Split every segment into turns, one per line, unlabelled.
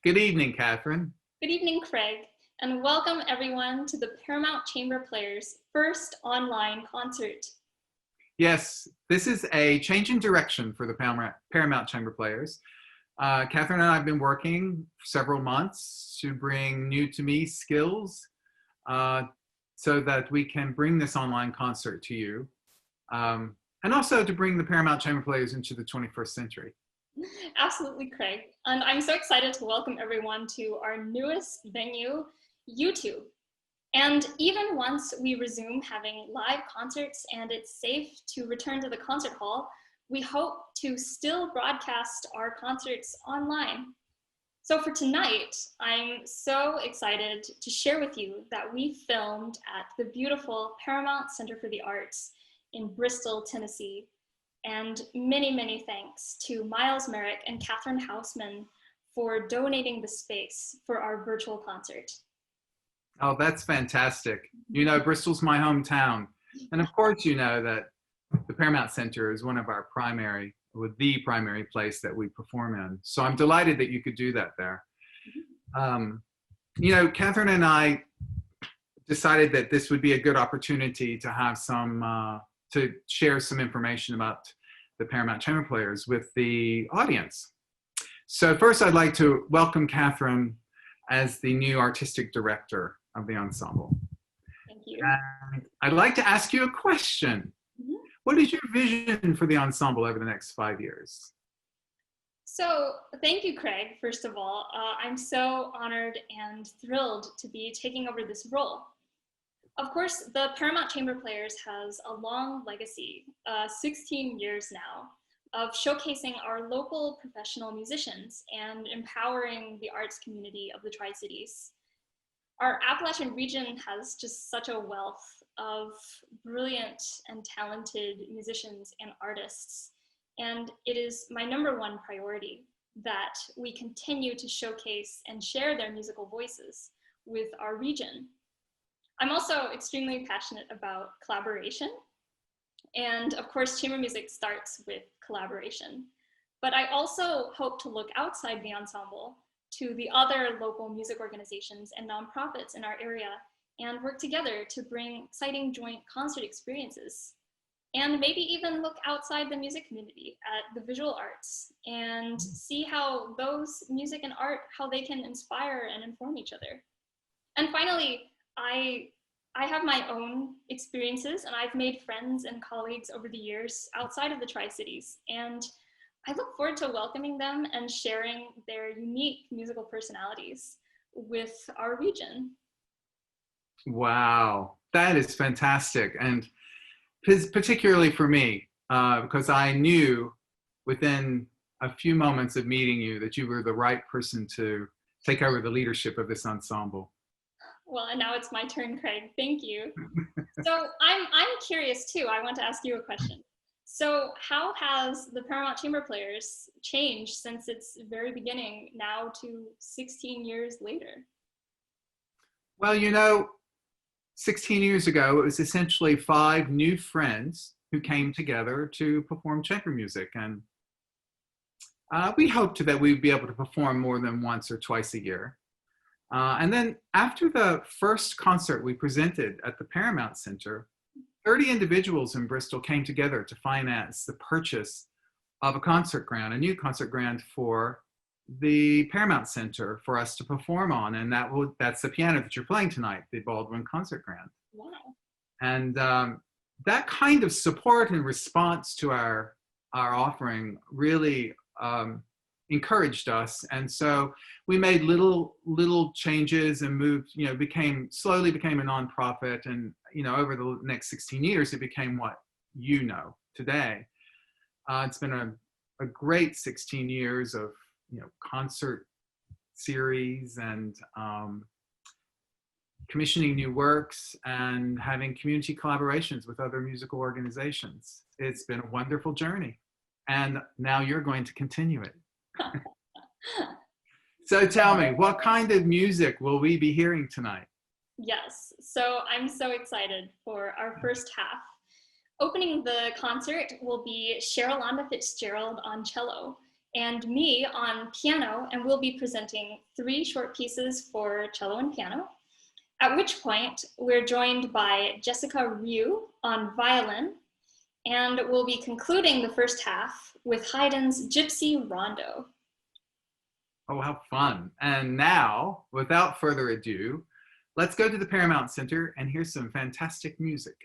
Good evening, Catherine.
Good evening, Craig, and welcome everyone to the Paramount Chamber Players' first online concert.
Yes, this is a change in direction for the Paramount Chamber Players. Catherine and I have been working for several months to bring new to me skills so that we can bring this online concert to you, and also to bring the Paramount Chamber Players into the 21st century.
Absolutely, Craig. And I'm so excited to welcome everyone to our newest venue, YouTube. And even once we resume having live concerts and it's safe to return to the concert hall, we hope to still broadcast our concerts online. So for tonight, I'm so excited to share with you that we filmed at the beautiful Paramount Center for the Arts in Bristol, Tennessee. And many, many thanks to Miles Merrick and Catherine Hausman for donating the space for our virtual concert.
Oh, that's fantastic. You know, Bristol's my hometown. And of course, you know that the Paramount Center is one of our the primary place that we perform in. So I'm delighted that you could do that there. You know, Catherine and I decided that this would be a good opportunity to have to share some information about the Paramount Chamber Players with the audience. So first, I'd like to welcome Catherine as the new artistic director of the ensemble.
Thank you.
And I'd like to ask you a question. Mm-hmm. What is your vision for the ensemble over the next 5 years?
So thank you, Craig, first of all. I'm so honored and thrilled to be taking over this role. Of course, the Paramount Chamber Players has a long legacy, 16 years now, of showcasing our local professional musicians and empowering the arts community of the Tri-Cities. Our Appalachian region has just such a wealth of brilliant and talented musicians and artists, and it is my #1 priority that we continue to showcase and share their musical voices with our region. I'm also extremely passionate about collaboration. And of course, chamber music starts with collaboration. But I also hope to look outside the ensemble to the other local music organizations and nonprofits in our area and work together to bring exciting joint concert experiences. And maybe even look outside the music community at the visual arts and see how those music and art, how they can inspire and inform each other. And finally, I have my own experiences and I've made friends and colleagues over the years outside of the Tri-Cities, and I look forward to welcoming them and sharing their unique musical personalities with our region.
Wow, that is fantastic. And particularly for me, because I knew within a few moments of meeting you that you were the right person to take over the leadership of this ensemble.
Well, and now it's my turn, Craig. Thank you. So I'm curious too. I want to ask you a question. So how has the Paramount Chamber Players changed since its very beginning now to 16 years later?
Well, you know, 16 years ago, it was essentially 5 new friends who came together to perform chamber music. And we hoped that we'd be able to perform more than once or twice a year. And then after the first concert we presented at the Paramount Center, 30 individuals in Bristol came together to finance the purchase of a new concert ground for the Paramount Center for us to perform on. And that's the piano that you're playing tonight, the Baldwin Concert Grand.
Wow.
And that kind of support and response to our offering really encouraged us, and so we made little changes and moved. You know, slowly became a nonprofit, and you know, over the next 16 years, it became what you know today. It's been a great 16 years of concert series and commissioning new works and having community collaborations with other musical organizations. It's been a wonderful journey, and now you're going to continue it. So tell me, what kind of music will we be hearing tonight?
Yes, so I'm so excited for our first half. Opening the concert will be Cherylonda Fitzgerald on cello, and me on piano, and we'll be presenting 3 short pieces for cello and piano, at which point we're joined by Jessica Ryu on violin, and we'll be concluding the first half with Haydn's Gypsy Rondo.
Oh, how fun. And now, without further ado, let's go to the Paramount Center and hear some fantastic music.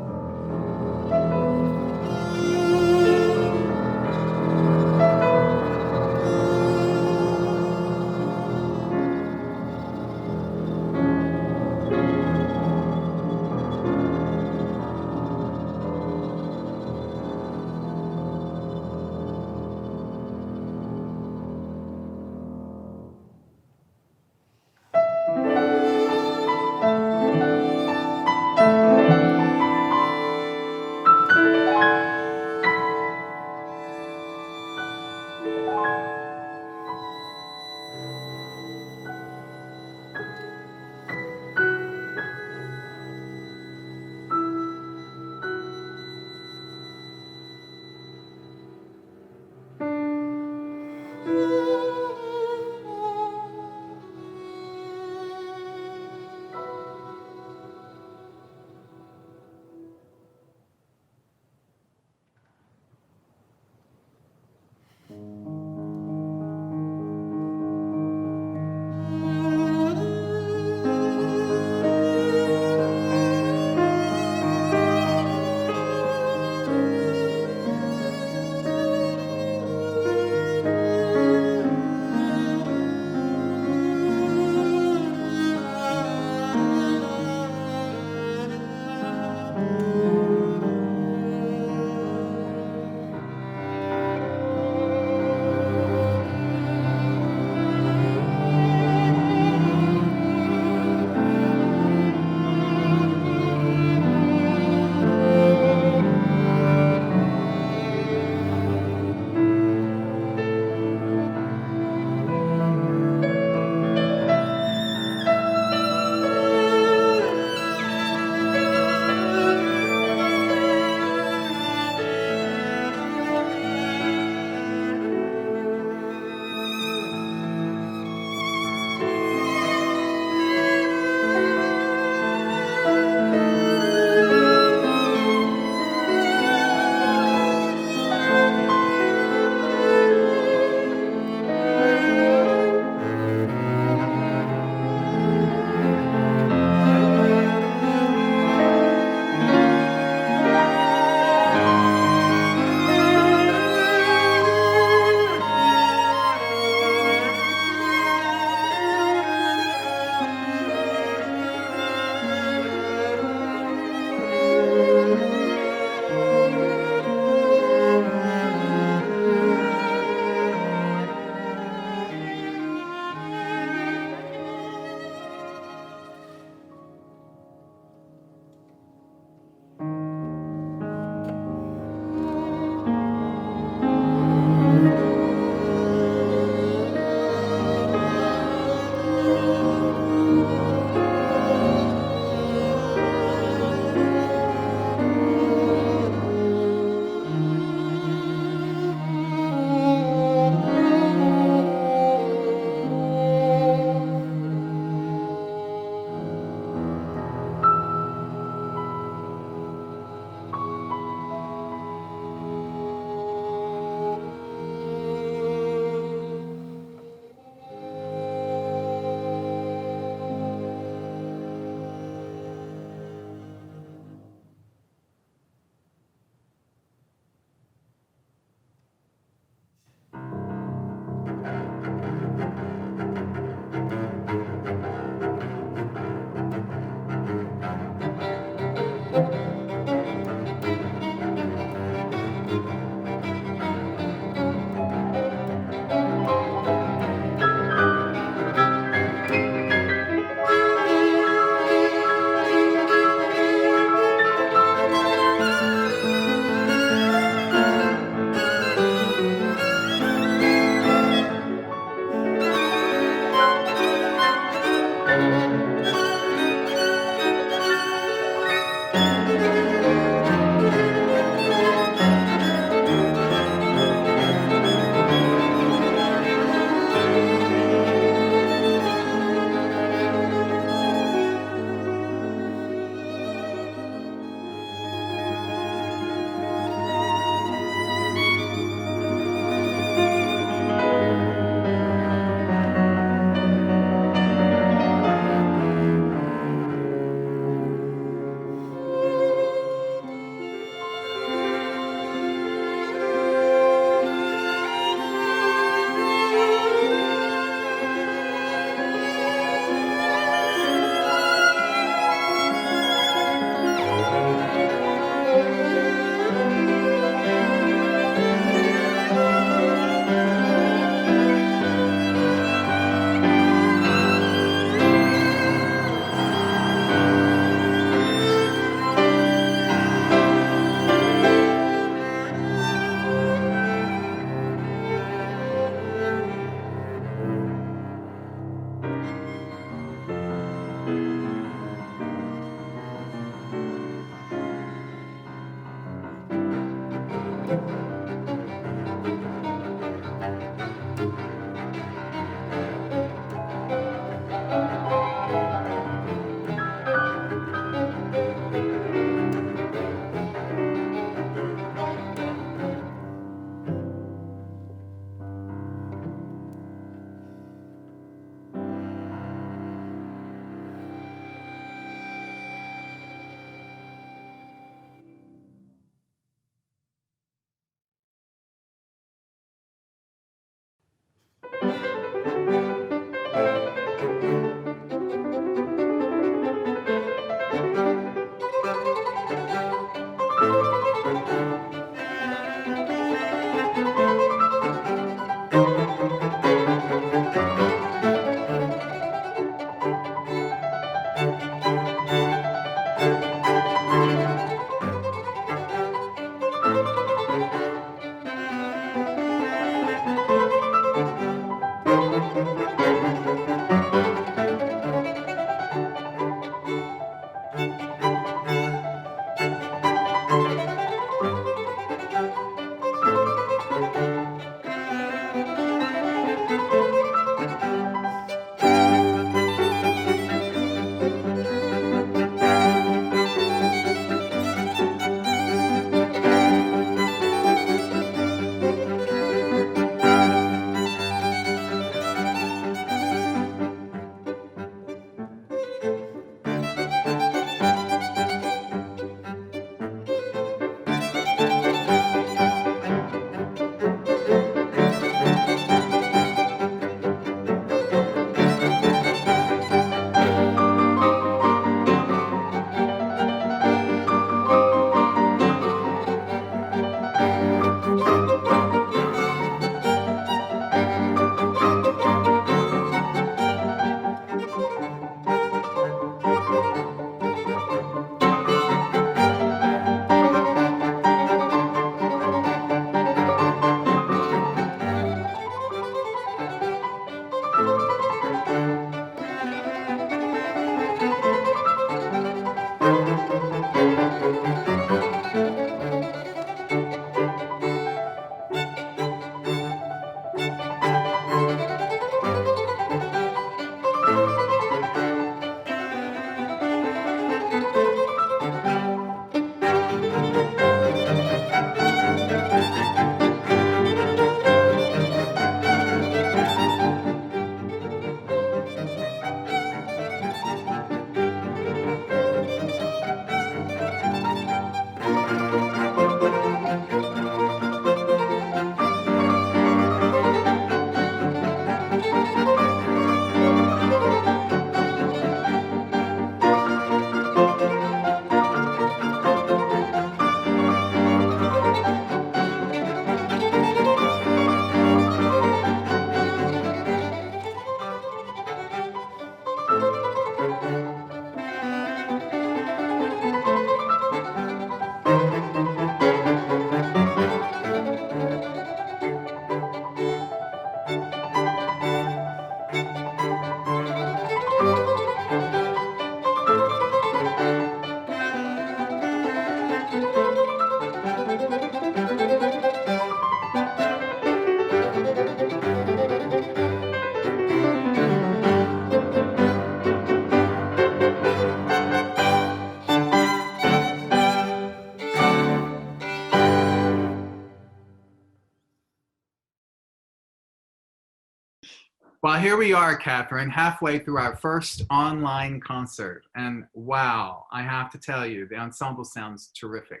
Well, here we are, Katherine, halfway through our first online concert. And wow, I have to tell you, the ensemble sounds terrific.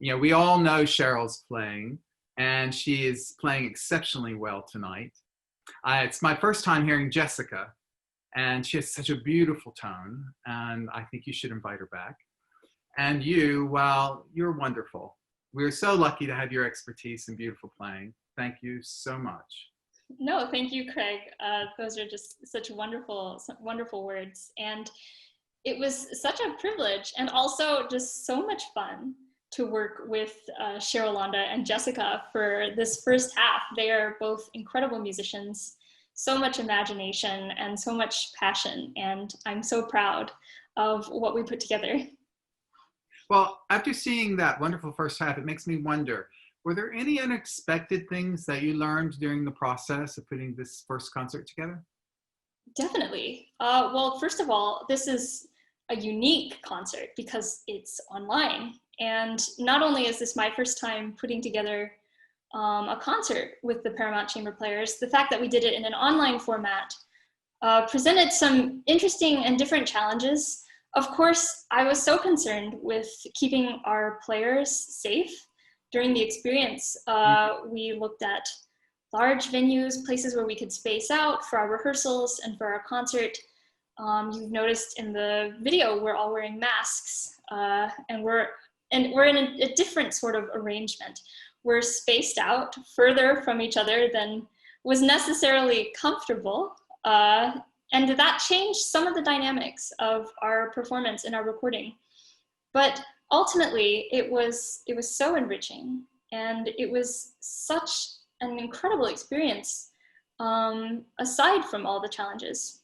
You know, we all know Cheryl's playing, and she is playing exceptionally well tonight. It's my first time hearing Jessica, and she has such a beautiful tone, and I think you should invite her back. And you, well, you're wonderful. We're so lucky to have your expertise and beautiful playing. Thank you so much.
No, thank you, Craig. Those are just such wonderful, wonderful words. And it was such a privilege and also just so much fun to work with Cherylonda and Jessica for this first half. They are both incredible musicians, so much imagination and so much passion. And I'm so proud of what we put together.
Well, after seeing that wonderful first half, it makes me wonder, were there any unexpected things that you learned during the process of putting this first concert together?
Definitely. Well, first of all, this is a unique concert because it's online. And not only is this my first time putting together a concert with the Paramount Chamber Players, the fact that we did it in an online format presented some interesting and different challenges. Of course, I was so concerned with keeping our players safe during the experience. We looked at large venues, places where we could space out for our rehearsals and for our concert. You've noticed in the video, we're all wearing masks, and we're in a different sort of arrangement. We're spaced out further from each other than was necessarily comfortable, and that changed some of the dynamics of our performance in our recording. But ultimately, it was so enriching, and it was such an incredible experience, aside from all the challenges.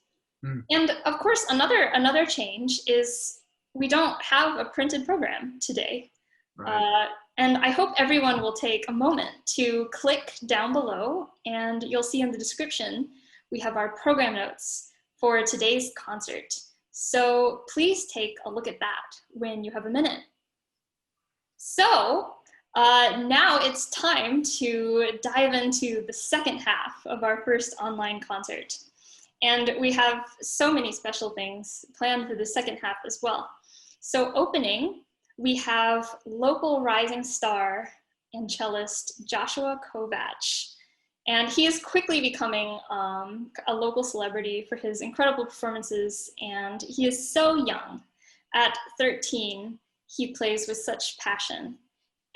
And of course, another change is we don't have a printed program today.
Right.
And I hope everyone will take a moment to click down below, and you'll see in the description, we have our program notes for today's concert. So please take a look at that when you have a minute. So now it's time to dive into the second half of our first online concert. And we have so many special things planned for the second half as well. So opening, we have local rising star and cellist Joshua Kovach. And he is quickly becoming a local celebrity for his incredible performances, and he is so young. At 13, he plays with such passion.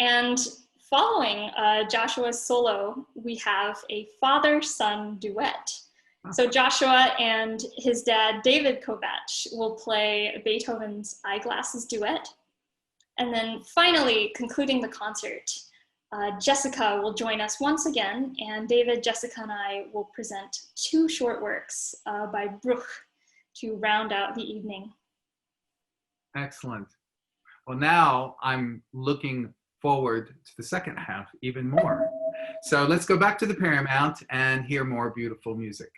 And following Joshua's solo, we have a father-son duet. So Joshua and his dad, David Kovach, will play Beethoven's Eyeglasses duet. And then finally, concluding the concert, Jessica will join us once again, and David, Jessica, and I will present 2 short works by Bruch to round out the evening.
Excellent. Well, now I'm looking forward to the second half even more. So let's go back to the Paramount and hear more beautiful music.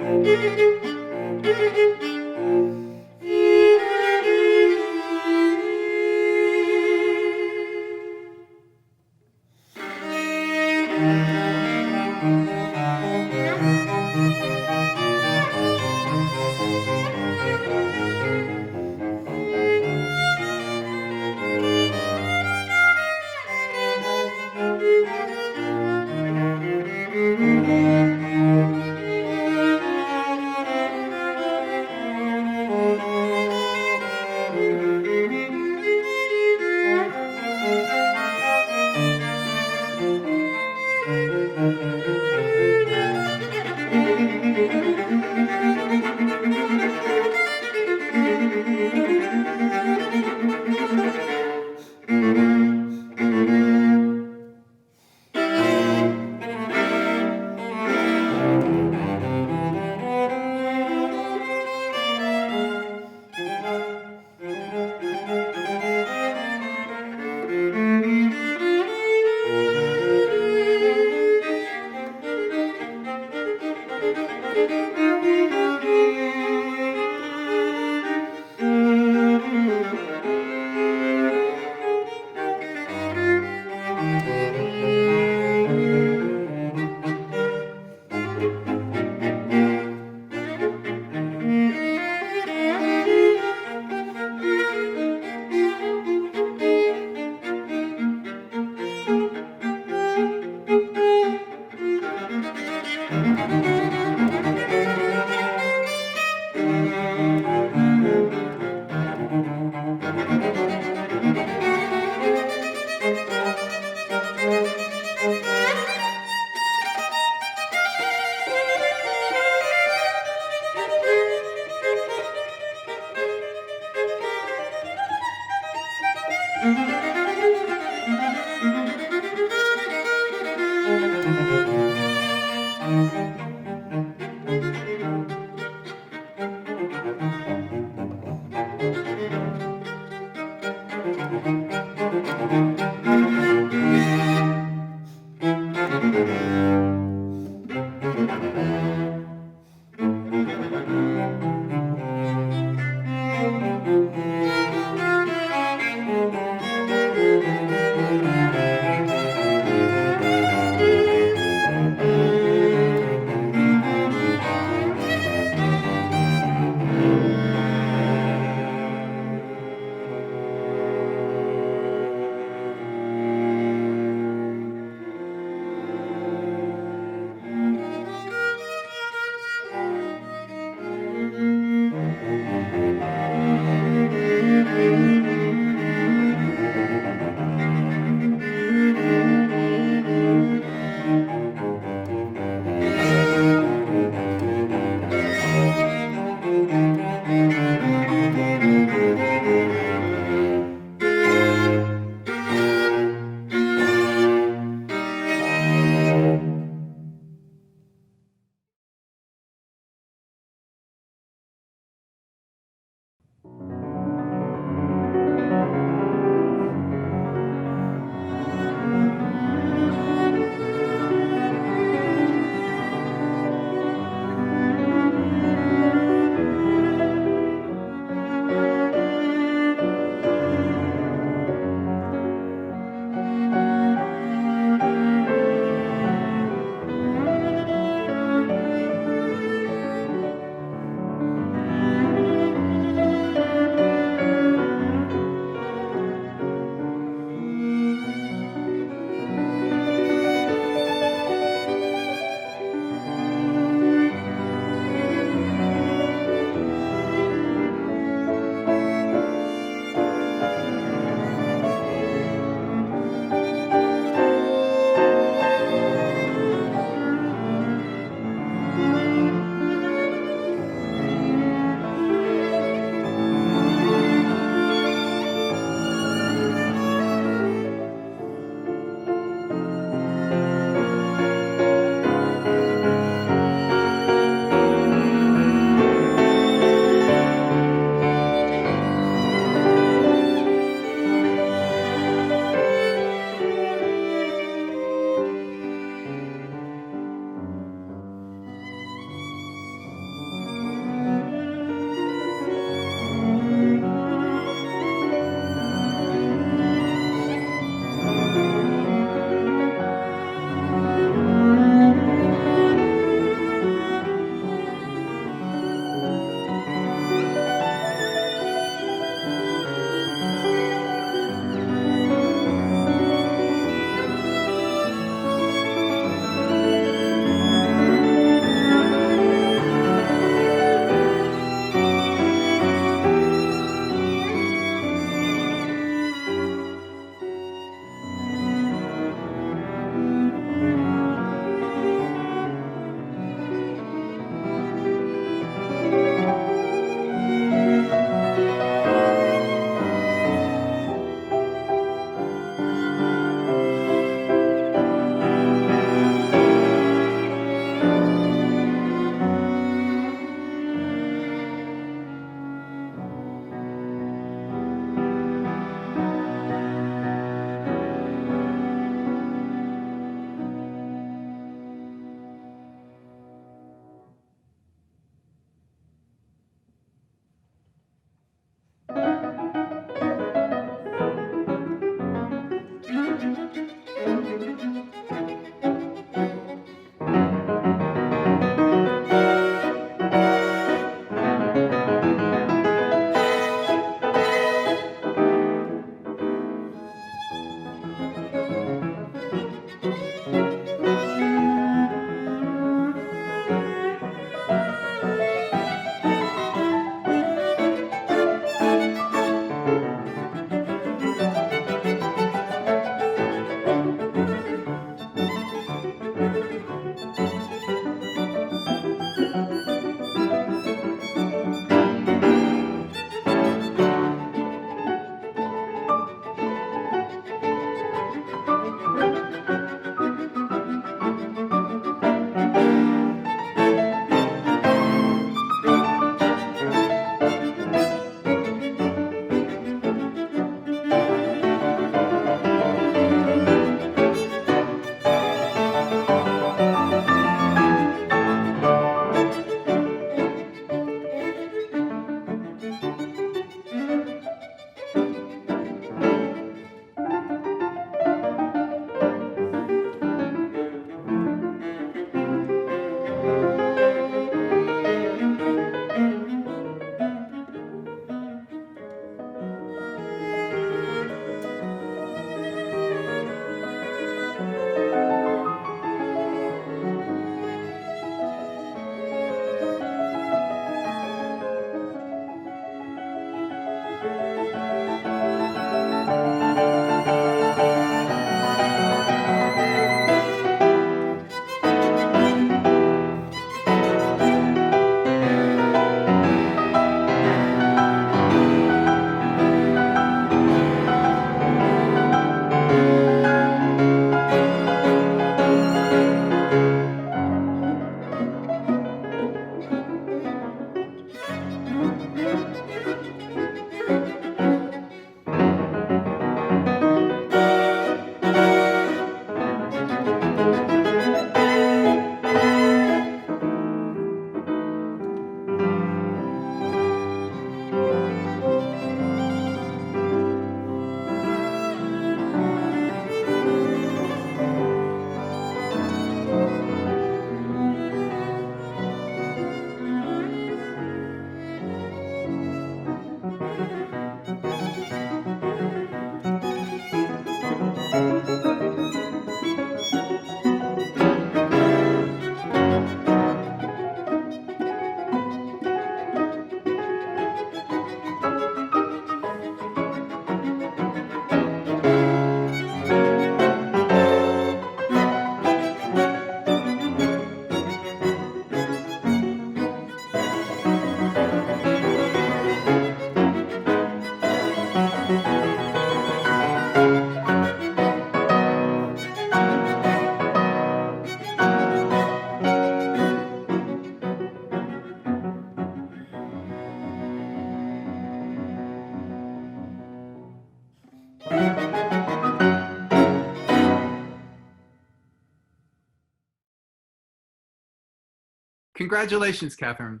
congratulations, Catherine,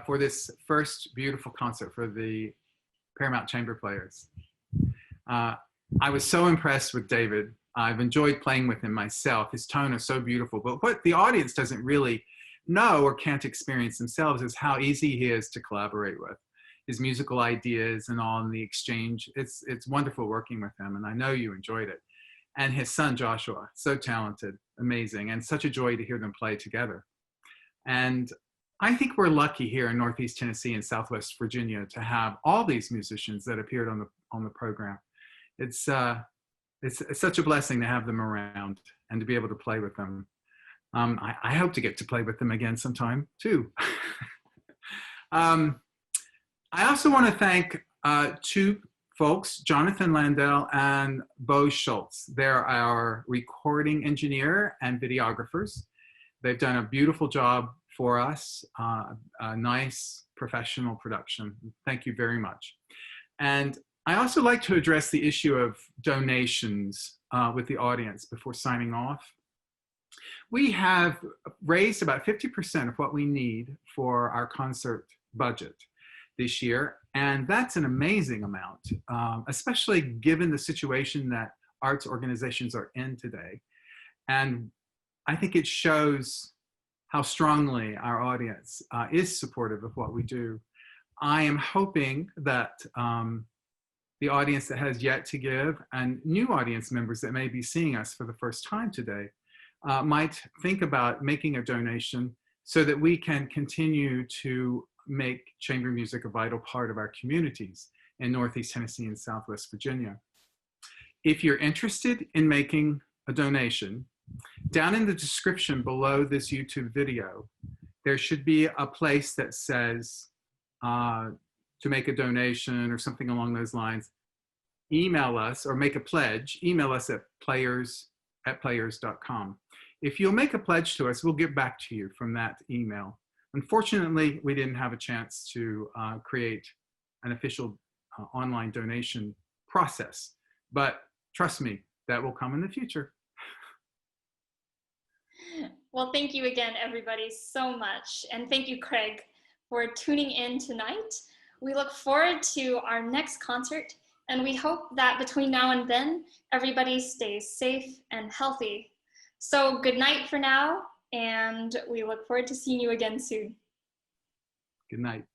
for this first beautiful concert for the Paramount Chamber Players. I was so impressed with David. I've enjoyed playing with him myself. His tone is so beautiful, but what the audience doesn't really know or can't experience themselves is how easy he is to collaborate with. His musical ideas and all in the exchange, it's wonderful working with him, and I know you enjoyed it. And his son, Joshua, so talented, amazing, and such a joy to hear them play together. And I think we're lucky here in Northeast Tennessee and Southwest Virginia to have all these musicians that appeared on the program. It's such a blessing to have them around and to be able to play with them. I hope to get to play with them again sometime too. I also want to thank two folks, Jonathan Landell and Bo Schultz. They're our recording engineer and videographers. They've done a beautiful job for us, a nice professional production. Thank you very much. And I also like to address the issue of donations with the audience before signing off. We have raised about 50% of what we need for our concert budget this year, and that's an amazing amount, especially given the situation that arts organizations are in today. And I think it shows how strongly our audience is supportive of what we do. I am hoping that the audience that has yet to give and new audience members that may be seeing us for the first time today might think about making a donation so that we can continue to make chamber music a vital part of our communities in Northeast Tennessee and Southwest Virginia. If you're interested in making a donation, down in the description below this YouTube video, there should be a place that says to make a donation or something along those lines. Email us or make a pledge. Email us at players@players.com. If you'll make a pledge to us, we'll get back to you from that email. Unfortunately, we didn't have a chance to create an official online donation process, but trust me, that will come in the future.
Well, thank you again, everybody, so much. And thank you, Craig, for tuning in tonight. We look forward to our next concert, and we hope that between now and then, everybody stays safe and healthy. So good night for now, and we look forward to seeing you again soon.
Good night.